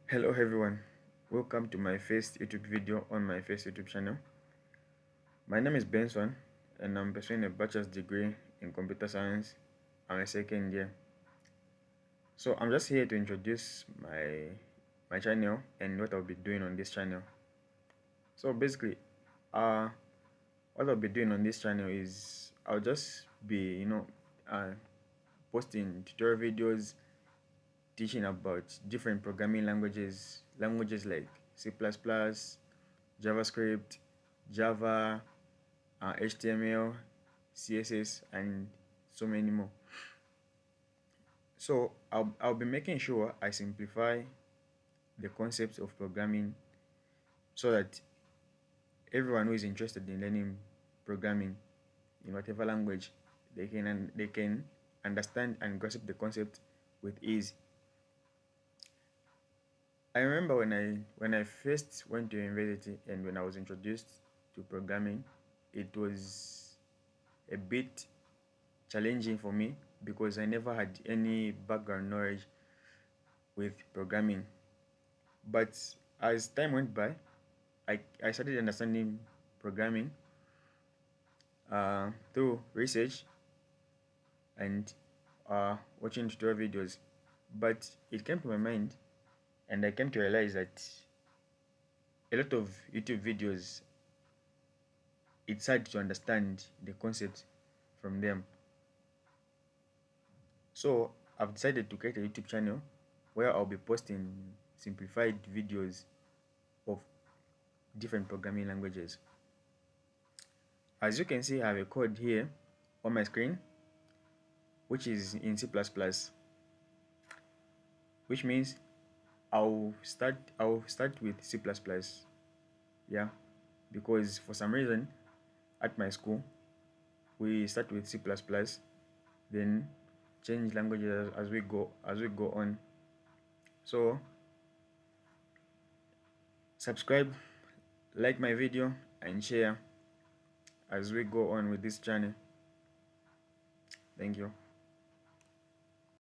Hello everyone, welcome to my first YouTube video on my first YouTube channel. My name is Benson and I'm pursuing a bachelor's degree in computer science. I'm a second year. So I'm just here to introduce my channel and what I'll be doing on this channel. So basically, what I'll be doing on this channel is I'll just be posting tutorial videos teaching about different programming languages like C++, JavaScript, Java, HTML, CSS, and so many more. So I'll be making sure I simplify the concepts of programming so that everyone who is interested in learning programming in whatever language they can understand and grasp the concept with ease. I remember when I first went to university and when I was introduced to programming, it was a bit challenging for me because I never had any background knowledge with programming. But as time went by, I started understanding programming through research and watching tutorial videos. But it came to my mind and I came to realize that a lot of YouTube videos, it's hard to understand the concept from them. So I've decided to create a YouTube channel where I'll be posting simplified videos of different programming languages. As you can see, I have a code here on my screen which is in C++, which means I'll start with C++. Yeah, because for some reason at my school we start with C++, then change languages as we go on. So subscribe, like my video, and share as we go on with this journey. Thank you.